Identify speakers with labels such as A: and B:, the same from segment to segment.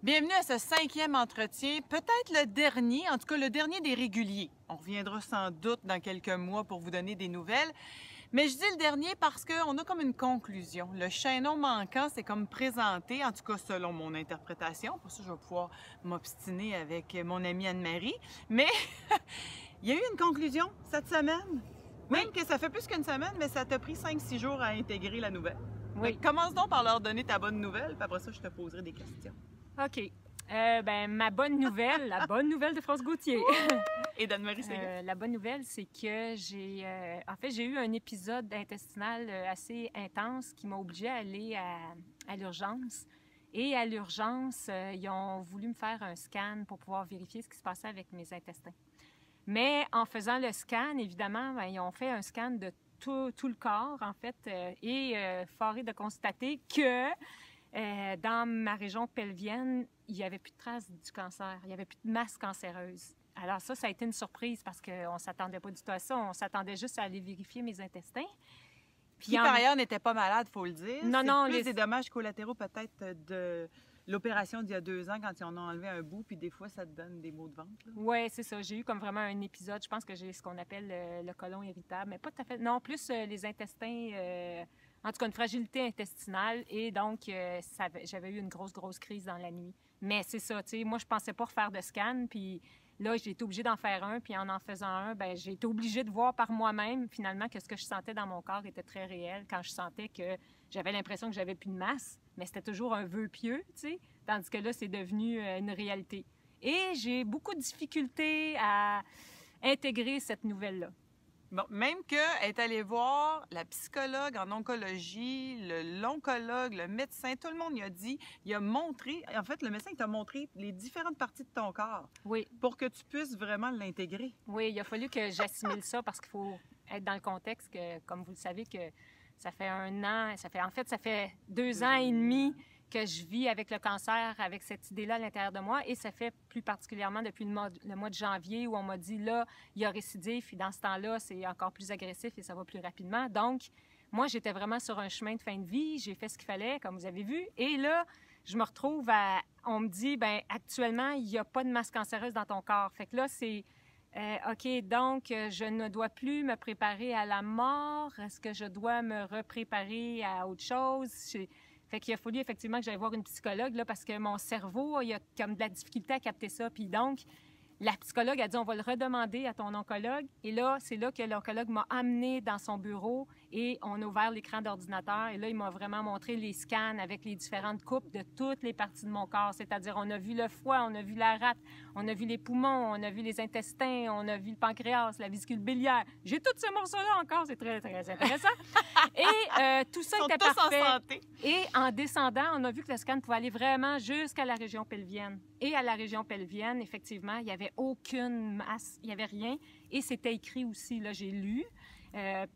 A: Bienvenue à ce 5e entretien, peut-être le dernier, en tout cas le dernier des réguliers. On reviendra sans doute dans quelques mois pour vous donner des nouvelles. Mais je dis le dernier parce qu'on a comme une conclusion. Le chaînon manquant, c'est comme présenté, en tout cas selon mon interprétation. Pour ça, je vais pouvoir m'obstiner avec mon amie Anne-Marie. Mais il y a eu une conclusion cette semaine. Même que ça fait plus qu'une semaine, mais ça t'a pris 5-6 jours à intégrer la nouvelle.
B: Oui.
A: Donc, commence donc par leur donner ta bonne nouvelle, puis après ça, je te poserai des questions.
B: OK. Ma bonne nouvelle, la bonne nouvelle de France Gauthier.
A: Et d'Anne-Marie Séguin.
B: La bonne nouvelle, c'est que j'ai eu un épisode intestinal assez intense qui m'a obligée à aller à l'urgence. Et à l'urgence, ils ont voulu me faire un scan pour pouvoir vérifier ce qui se passait avec mes intestins. Mais en faisant le scan, évidemment, ils ont fait un scan de tout le corps, en fait, foré de constater que dans ma région pelvienne, il n'y avait plus de traces du cancer, il n'y avait plus de masse cancéreuse. Alors ça a été une surprise parce qu'on ne s'attendait pas du tout à ça. On s'attendait juste à aller vérifier mes intestins.
A: Puis par ailleurs, n'était pas malade, il faut le dire.
B: Non,
A: plus des dommages collatéraux peut-être de l'opération d'il y a 2 ans quand ils en ont enlevé un bout, puis des fois, ça te donne des maux de ventre.
B: Oui, c'est ça. J'ai eu comme vraiment un épisode. Je pense que j'ai ce qu'on appelle le côlon irritable, mais pas tout à fait. Non, plus les intestins, en tout cas une fragilité intestinale. Et donc, j'avais eu une grosse crise dans la nuit. Mais c'est ça, tu sais, moi, je pensais pas refaire de scan, puis là, j'ai été obligée d'en faire un, puis en faisant un, j'ai été obligée de voir par moi-même, finalement, que ce que je sentais dans mon corps était très réel quand je sentais que j'avais l'impression que j'avais plus de masse, mais c'était toujours un vœu pieux, tu sais, tandis que là, c'est devenu une réalité. Et j'ai beaucoup de difficultés à intégrer cette nouvelle-là.
A: Bon, même qu'elle est allée voir la psychologue en oncologie, l'oncologue, le médecin, tout le monde il a montré, en fait, le médecin t'a montré les différentes parties de ton corps.
B: Oui.
A: Pour que tu puisses vraiment l'intégrer.
B: Oui, il a fallu que j'assimile ça parce qu'il faut être dans le contexte que, comme vous le savez, que ça fait 1 an, ça fait 2 ans et demi que je vis avec le cancer, avec cette idée-là à l'intérieur de moi. Et ça fait plus particulièrement depuis le mois de janvier où on m'a dit, là, il y a récidive. Puis dans ce temps-là, c'est encore plus agressif et ça va plus rapidement. Donc, moi, j'étais vraiment sur un chemin de fin de vie. J'ai fait ce qu'il fallait, comme vous avez vu. Et là, je me retrouve on me dit, actuellement, il n'y a pas de masse cancéreuse dans ton corps. Fait que là, c'est... OK, donc, je ne dois plus me préparer à la mort. Est-ce que je dois me repréparer à autre chose? Fait qu'il a fallu effectivement que j'aille voir une psychologue là, parce que mon cerveau, il a comme de la difficulté à capter ça. Puis donc, la psychologue a dit, on va le redemander à ton oncologue. Et là, c'est là que l'oncologue m'a amené dans son bureau et on a ouvert l'écran d'ordinateur. Et là, il m'a vraiment montré les scans avec les différentes coupes de toutes les parties de mon corps. C'est-à-dire, on a vu le foie, on a vu la rate, on a vu les poumons, on a vu les intestins, on a vu le pancréas, la vésicule biliaire. J'ai tous ces morceaux-là encore, c'est très, très intéressant. Et tout ça était parfait.
A: En santé.
B: Et en descendant, on a vu que le scan pouvait aller vraiment jusqu'à la région pelvienne. Et à la région pelvienne, effectivement, il n'y avait aucune masse, il n'y avait rien. Et c'était écrit aussi, là, j'ai lu,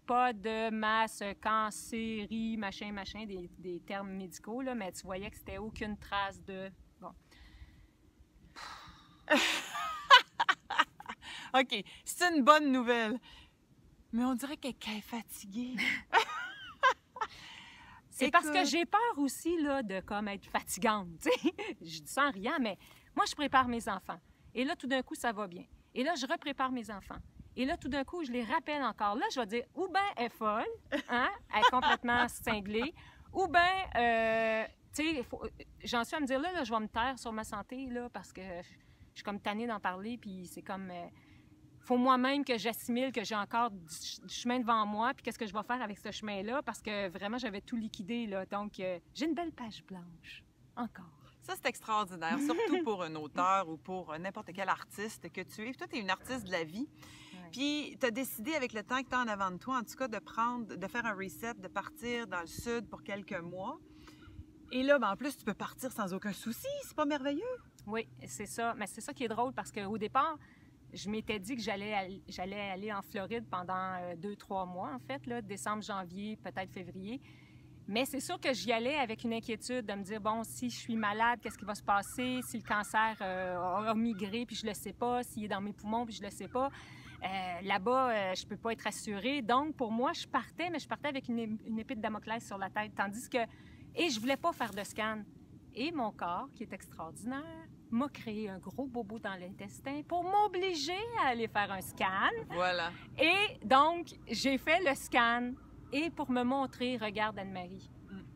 B: pas de masse cancérie, machin, des termes médicaux, là, mais tu voyais que c'était aucune trace de... Bon.
A: OK, c'est une bonne nouvelle. Mais on dirait qu'elle est fatiguée.
B: C'est parce que j'ai peur aussi là, de comme être fatigante. T'sais. Je dis ça en riant, mais moi, je prépare mes enfants. Et là, tout d'un coup, ça va bien. Et là, je reprépare mes enfants. Et là, tout d'un coup, je les rappelle encore. Là, je vais dire, ou bien elle est folle, hein? Elle est complètement cinglée, ou bien, tu sais, j'en suis à me dire, là, je vais me taire sur ma santé, là, parce que je suis comme tannée d'en parler, puis c'est comme... faut moi-même que j'assimile que j'ai encore du chemin devant moi, puis qu'est-ce que je vais faire avec ce chemin-là, parce que vraiment, j'avais tout liquidé, là. Donc, j'ai une belle page blanche, encore.
A: Ça, c'est extraordinaire, surtout pour un auteur ou pour n'importe quel artiste que tu es. Toi, tu es une artiste de la vie. Ouais. Puis, tu as décidé, avec le temps que tu as en avant de toi, en tout cas, de faire un reset, de partir dans le sud pour quelques mois. Et là, en plus, tu peux partir sans aucun souci. C'est pas merveilleux?
B: Oui, c'est ça. Mais c'est ça qui est drôle, parce qu'au départ, je m'étais dit que j'allais aller en Floride pendant 2-3 mois, en fait, là, décembre, janvier, peut-être février. Mais c'est sûr que j'y allais avec une inquiétude de me dire, bon, si je suis malade, qu'est-ce qui va se passer? Si le cancer a migré, puis je le sais pas, s'il est dans mes poumons, puis je le sais pas. Là-bas, je peux pas être assurée. Donc, pour moi, je partais, mais je partais avec une épée de Damoclès sur la tête. Tandis que... Et je voulais pas faire de scan. Et mon corps, qui est extraordinaire, m'a créé un gros bobo dans l'intestin pour m'obliger à aller faire un scan.
A: Voilà.
B: Et donc, j'ai fait le scan et pour me montrer, regarde Anne-Marie,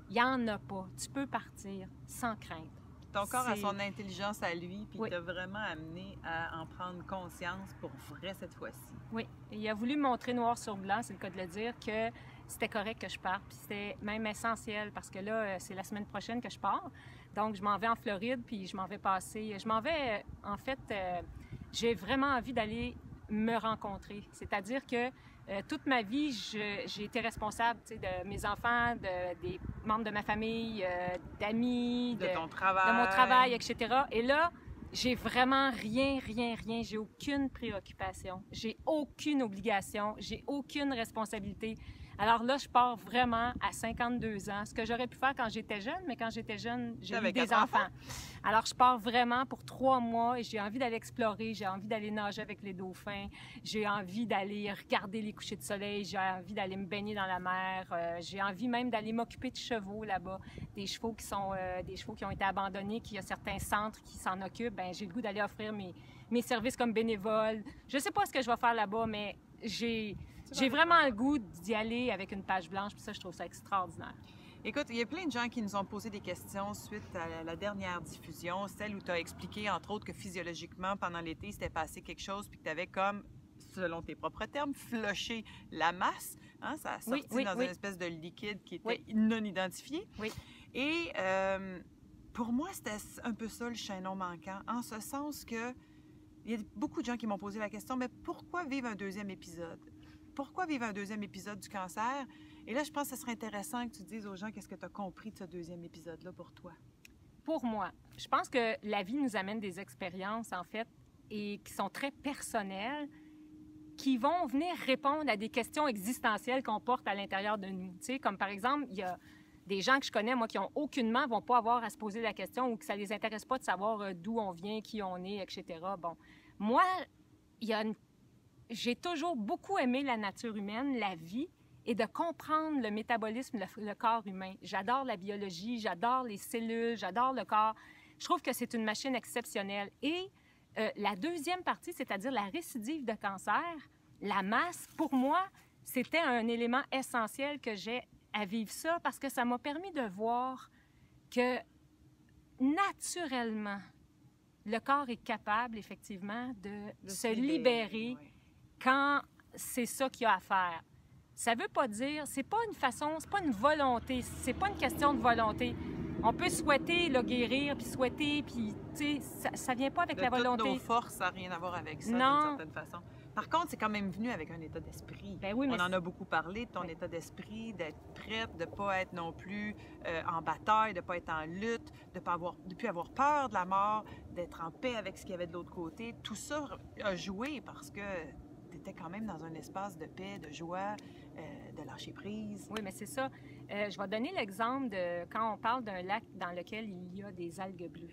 B: il n'y en a pas. Tu peux partir sans crainte.
A: Ton corps a son intelligence à lui, puis
B: Oui.
A: il t'a vraiment amené à en prendre conscience pour vrai cette fois-ci.
B: Oui, il a voulu me montrer noir sur blanc, c'est le cas de le dire, que c'était correct que je parte, puis c'était même essentiel parce que là, c'est la semaine prochaine que je pars. Donc, je m'en vais en Floride, puis je m'en vais passer. Je m'en vais, en fait, j'ai vraiment envie d'aller me rencontrer. C'est-à-dire que toute ma vie, j'ai été responsable de mes enfants, des membres de ma famille, d'amis,
A: De ton travail.
B: de mon travail, etc. Et là, j'ai vraiment rien. J'ai aucune préoccupation. J'ai aucune obligation. J'ai aucune responsabilité. Alors là, je pars vraiment à 52 ans. Ce que j'aurais pu faire quand j'étais jeune, mais quand j'étais jeune, j'ai eu des enfants. Alors, je pars vraiment pour 3 mois et j'ai envie d'aller explorer. J'ai envie d'aller nager avec les dauphins. J'ai envie d'aller regarder les couchers de soleil. J'ai envie d'aller me baigner dans la mer. J'ai envie même d'aller m'occuper de chevaux là-bas. Des chevaux qui ont été abandonnés, qu'il y a certains centres qui s'en occupent. Bien, j'ai le goût d'aller offrir mes services comme bénévole. Je ne sais pas ce que je vais faire là-bas, mais j'ai vraiment le goût d'y aller avec une page blanche, puis ça, je trouve ça extraordinaire.
A: Écoute, il y a plein de gens qui nous ont posé des questions suite à la dernière diffusion, celle où tu as expliqué, entre autres, que physiologiquement, pendant l'été, il s'était passé quelque chose, puis que tu avais comme, selon tes propres termes, flushé la masse. Hein? Ça a sorti dans une espèce de liquide qui était non identifié.
B: Oui.
A: Et pour moi, c'était un peu ça le chaînon manquant, en ce sens que il y a beaucoup de gens qui m'ont posé la question, mais pourquoi vivre un deuxième épisode? Pourquoi vivre un deuxième épisode du cancer? Et là, je pense que ce serait intéressant que tu dises aux gens qu'est-ce que tu as compris de ce deuxième épisode-là pour toi.
B: Pour moi, je pense que la vie nous amène des expériences, en fait, et qui sont très personnelles, qui vont venir répondre à des questions existentielles qu'on porte à l'intérieur de nous. Tu sais, comme par exemple, il y a des gens que je connais, moi, qui ont aucunement, vont pas avoir à se poser la question ou que ça les intéresse pas de savoir d'où on vient, qui on est, etc. Bon, moi, j'ai toujours beaucoup aimé la nature humaine, la vie, et de comprendre le métabolisme, le corps humain. J'adore la biologie, j'adore les cellules, j'adore le corps. Je trouve que c'est une machine exceptionnelle. Et la deuxième partie, c'est-à-dire la récidive de cancer, la masse, pour moi, c'était un élément essentiel que j'ai à vivre ça parce que ça m'a permis de voir que naturellement, le corps est capable, effectivement, de se libérer quand c'est ça qu'il y a à faire. Ça veut pas dire, c'est pas une façon, c'est pas une volonté, c'est pas une question de volonté. On peut souhaiter le guérir, puis souhaiter, puis, tu sais, ça vient pas avec la volonté.
A: Toutes nos forces, ça n'a rien à voir avec ça, d'une certaine façon. Par contre, c'est quand même venu avec un état d'esprit.
B: Ben oui,
A: on en a beaucoup parlé de ton état d'esprit, d'être prête, de ne pas être non plus en bataille, de ne pas être en lutte, de ne plus avoir peur de la mort, d'être en paix avec ce qu'il y avait de l'autre côté. Tout ça a joué parce que tu étais quand même dans un espace de paix, de joie, de lâcher prise.
B: Oui, mais c'est ça. Je vais donner l'exemple de quand on parle d'un lac dans lequel il y a des algues bleues.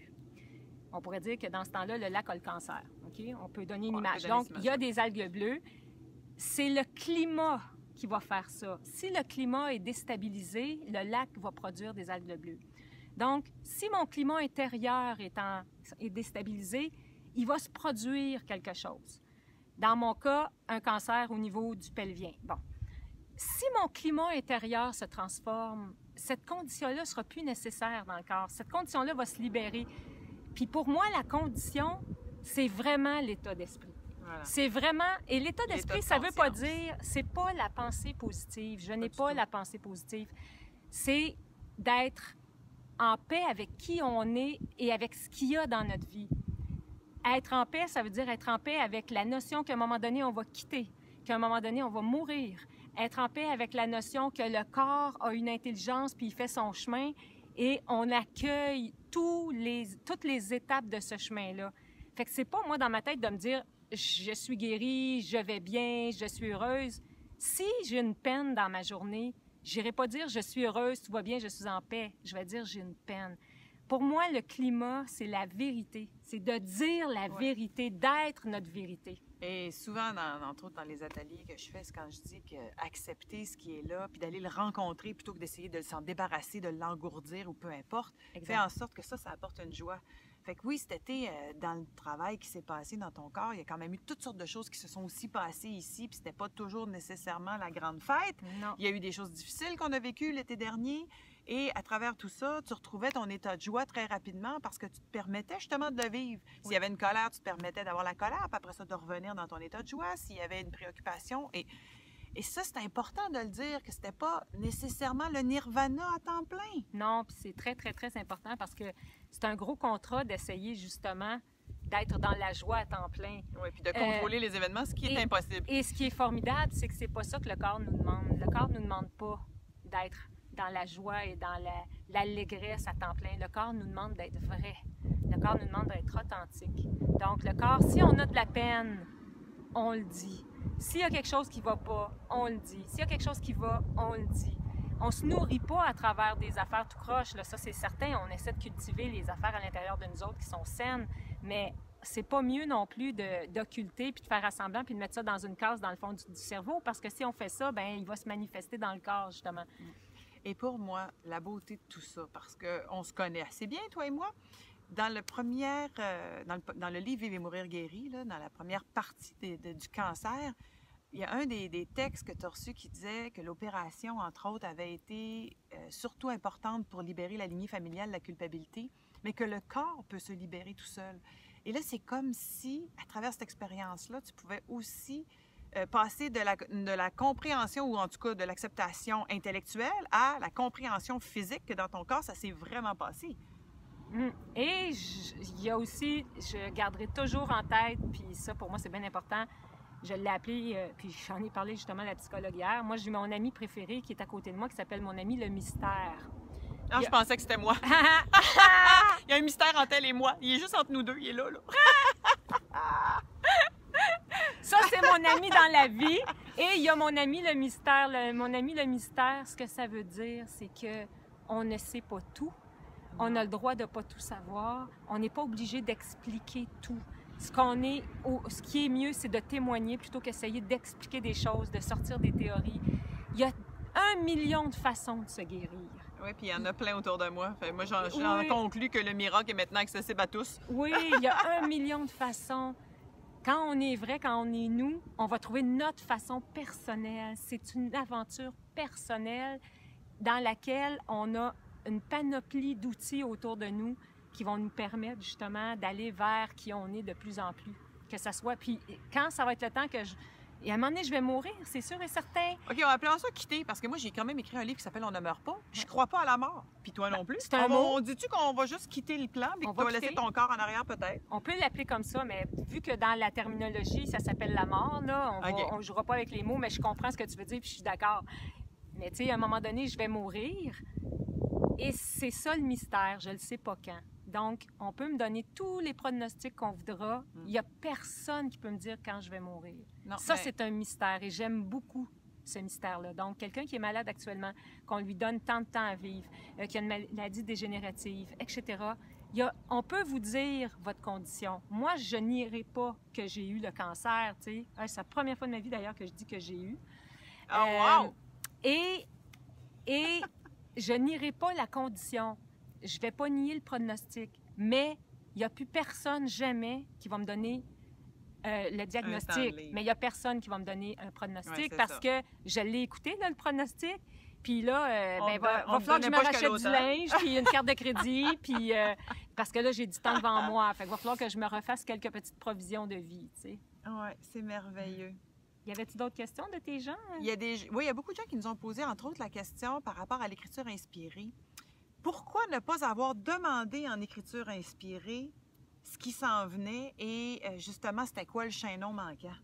B: On pourrait dire que dans ce temps-là, le lac a le cancer. OK? On peut donner une image. Donc, il y a des algues bleues. C'est le climat qui va faire ça. Si le climat est déstabilisé, le lac va produire des algues bleues. Donc, si mon climat intérieur est déstabilisé, il va se produire quelque chose. Dans mon cas, un cancer au niveau du pelvien. Bon. Si mon climat intérieur se transforme, cette condition-là ne sera plus nécessaire dans le corps. Cette condition-là va se libérer. Puis pour moi, la condition, c'est vraiment l'état d'esprit. Voilà. C'est vraiment... Et l'état d'esprit, ça ne veut pas dire... C'est pas la pensée positive. Je n'ai pas la pensée positive. C'est d'être en paix avec qui on est et avec ce qu'il y a dans notre vie. Être en paix, ça veut dire être en paix avec la notion qu'à un moment donné, on va quitter, qu'à un moment donné, on va mourir. Être en paix avec la notion que le corps a une intelligence puis il fait son chemin et on accueille toutes les étapes de ce chemin-là. Fait que c'est pas, moi, dans ma tête, de me dire « je suis guérie, je vais bien, je suis heureuse ». Si j'ai une peine dans ma journée, j'irai pas dire « je suis heureuse, tout va bien, je suis en paix ». Je vais dire « j'ai une peine ». Pour moi, le climat, c'est la vérité. C'est de dire la vérité, d'être notre vérité.
A: Et souvent, entre autres dans les ateliers que je fais, c'est quand je dis qu'accepter ce qui est là, puis d'aller le rencontrer plutôt que d'essayer de s'en débarrasser, de l'engourdir ou peu importe, fait en sorte que ça apporte une joie. Fait que oui, cet été, dans le travail qui s'est passé dans ton corps, il y a quand même eu toutes sortes de choses qui se sont aussi passées ici, puis c'était pas toujours nécessairement la grande fête.
B: Non.
A: Il y a eu des choses difficiles qu'on a vécues l'été dernier, et à travers tout ça, tu retrouvais ton état de joie très rapidement parce que tu te permettais justement de le vivre. S'il y avait une colère, tu te permettais d'avoir la colère, puis après ça, de revenir dans ton état de joie. S'il y avait une préoccupation, et ça, c'est important de le dire, que c'était pas nécessairement le nirvana à temps plein.
B: Non, puis c'est très, très, très important parce que c'est un gros contrat d'essayer justement d'être dans la joie à temps plein.
A: Oui, puis de contrôler les événements, ce qui est impossible.
B: Et ce qui est formidable, c'est que c'est pas ça que le corps nous demande. Le corps nous demande pas d'être dans la joie et dans l'allégresse à temps plein. Le corps nous demande d'être vrai. Le corps nous demande d'être authentique. Donc, le corps, si on a de la peine, on le dit. S'il y a quelque chose qui ne va pas, on le dit. S'il y a quelque chose qui va, on le dit. On ne se nourrit pas à travers des affaires tout croche, là, ça c'est certain. On essaie de cultiver les affaires à l'intérieur de nous autres qui sont saines, mais c'est pas mieux non plus d'occulter puis de faire assemblant puis de mettre ça dans une case dans le fond du cerveau, parce que si on fait ça, ben il va se manifester dans le corps, justement.
A: Et pour moi, la beauté de tout ça, parce qu'on se connaît assez bien, toi et moi, dans le livre « Vivre et mourir guéri », là, dans la première partie du cancer, il y a un des textes que tu as reçus qui disait que l'opération, entre autres, avait été surtout importante pour libérer la lignée familiale de la culpabilité, mais que le corps peut se libérer tout seul. Et là, c'est comme si, à travers cette expérience-là, tu pouvais aussi passer de la compréhension, ou en tout cas de l'acceptation intellectuelle, à la compréhension physique que dans ton corps, ça s'est vraiment passé.
B: Et il y a aussi, je garderai toujours en tête, puis ça pour moi c'est bien important, je l'ai appelé, puis j'en ai parlé justement à la psychologue hier. Moi j'ai mon ami préféré qui est à côté de moi qui s'appelle mon ami le mystère.
A: Ah, je pensais que c'était moi. Il y a un mystère entre elle et moi. Il est juste entre nous deux, il est là.
B: Ça, c'est mon ami dans la vie. Et il y a mon ami le mystère. Mon ami le mystère, ce que ça veut dire, c'est que on ne sait pas tout. On a le droit de ne pas tout savoir. On n'est pas obligé d'expliquer tout. Ce qui est mieux, c'est de témoigner plutôt qu'essayer d'expliquer des choses, de sortir des théories. Il y a 1 million de façons de se guérir.
A: Oui, puis il y en a plein autour de moi. Fait, moi, j'en conclus que le miracle est maintenant accessible à tous.
B: Oui, il y a 1 million de façons. Quand on est vrai, quand on est nous, on va trouver notre façon personnelle. C'est une aventure personnelle dans laquelle on a une panoplie d'outils autour de nous qui vont nous permettre justement d'aller vers qui on est de plus en plus. Que ça soit... Puis quand ça va être le temps que Et à un moment donné, je vais mourir, c'est sûr et certain.
A: OK, on va appeler ça quitter, parce que moi, j'ai quand même écrit un livre qui s'appelle « On ne meurt pas ». Je crois pas à la mort. Puis toi non plus.
B: C'est un mot.
A: On dit-tu qu'on va juste quitter le plan, puis que tu vas laisser ton corps en arrière peut-être?
B: On peut l'appeler comme ça, mais vu que dans la terminologie, ça s'appelle la mort, là, on ne jouera pas avec les mots, mais je comprends ce que tu veux dire, puis je suis d'accord. Mais tu sais, à un moment donné, je vais mourir. Et c'est ça le mystère, je ne le sais pas quand. Donc, on peut me donner tous les pronostics qu'on voudra. Il n'y a personne qui peut me dire quand je vais mourir. Non, ça, c'est un mystère et j'aime beaucoup ce mystère-là. Donc, quelqu'un qui est malade actuellement, qu'on lui donne tant de temps à vivre, qui a une maladie dégénérative, etc., on peut vous dire votre condition. Moi, je nierai pas que j'ai eu le cancer, tu sais. C'est la première fois de ma vie, d'ailleurs, que je dis que j'ai eu.
A: Oh, wow!
B: Et je nierai pas la condition. Je vais pas nier le pronostic, mais il n'y a plus personne jamais qui va me donner le diagnostic. Mais il n'y a personne qui va me donner un pronostic parce que je l'ai écouté, là, le pronostic. Puis là, va falloir que je me rachète du linge, puis une carte de crédit, puis parce que là, j'ai du temps devant moi. Fait qu'il va falloir que je me refasse quelques petites provisions de vie, tu sais.
A: Oui, c'est merveilleux.
B: Y avait-tu d'autres questions de tes gens?
A: Oui, il y a beaucoup de gens qui nous ont posé, entre autres, la question par rapport à l'écriture inspirée. Pourquoi ne pas avoir demandé en écriture inspirée ce qui s'en venait et justement, c'était quoi le chaînon manquant?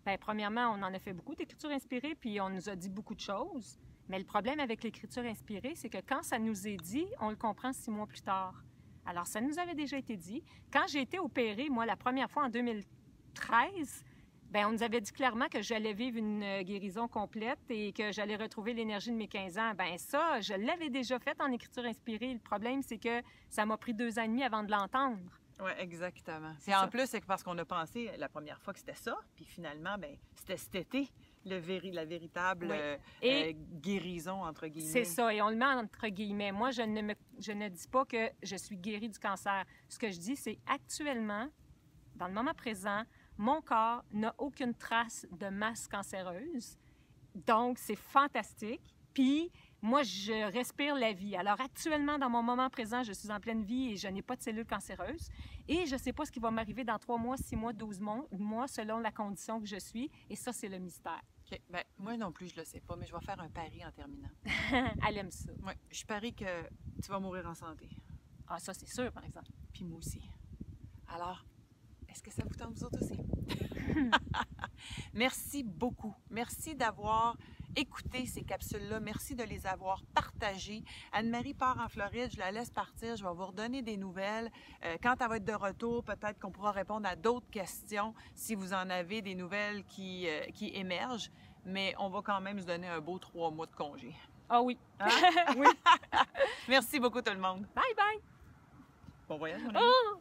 B: Bien, premièrement, on en a fait beaucoup d'écriture inspirée, puis on nous a dit beaucoup de choses. Mais le problème avec l'écriture inspirée, c'est que quand ça nous est dit, on le comprend 6 mois plus tard. Alors, ça nous avait déjà été dit. Quand j'ai été opérée, moi, la première fois en 2013, bien, on nous avait dit clairement que j'allais vivre une guérison complète et que j'allais retrouver l'énergie de mes 15 ans. Bien, ça, je l'avais déjà fait en écriture inspirée. Le problème, c'est que ça m'a pris 2 ans et demi avant de l'entendre.
A: Oui, exactement.
B: C'est
A: Et en
B: ça.
A: plus, c'est que parce qu'on a pensé la première fois que c'était ça, puis finalement, ben, c'était cet été, la véritable
B: Oui. Et
A: guérison, entre guillemets.
B: c'est ça, et on le met entre guillemets. Moi, je ne dis pas que je suis guérie du cancer. Ce que je dis, c'est actuellement, dans le moment présent, mon corps n'a aucune trace de masse cancéreuse. Donc, c'est fantastique. Puis, moi, je respire la vie. Alors, actuellement, dans mon moment présent, je suis en pleine vie et je n'ai pas de cellules cancéreuses. Et je ne sais pas ce qui va m'arriver dans 3 mois, 6 mois, 12 mois, selon la condition que je suis. Et ça, c'est le mystère.
A: OK. Ben, moi non plus, je le sais pas, mais je vais faire un pari en terminant.
B: Elle aime ça.
A: Oui, je parie que tu vas mourir en santé.
B: Ah, ça, c'est sûr, par exemple.
A: Puis moi aussi. Alors, est-ce que ça vous tente, vous autres aussi? Merci beaucoup. Merci d'avoir écouté ces capsules-là. Merci de les avoir partagées. Anne-Marie part en Floride. Je la laisse partir. Je vais vous redonner des nouvelles. Quand elle va être de retour, peut-être qu'on pourra répondre à d'autres questions si vous en avez des nouvelles qui émergent. Mais on va quand même se donner un beau 3 mois de congé.
B: Ah oui.
A: Hein? Oui. Merci beaucoup tout le monde.
B: Bye bye.
A: Bon voyage, mon ami.
B: Oh!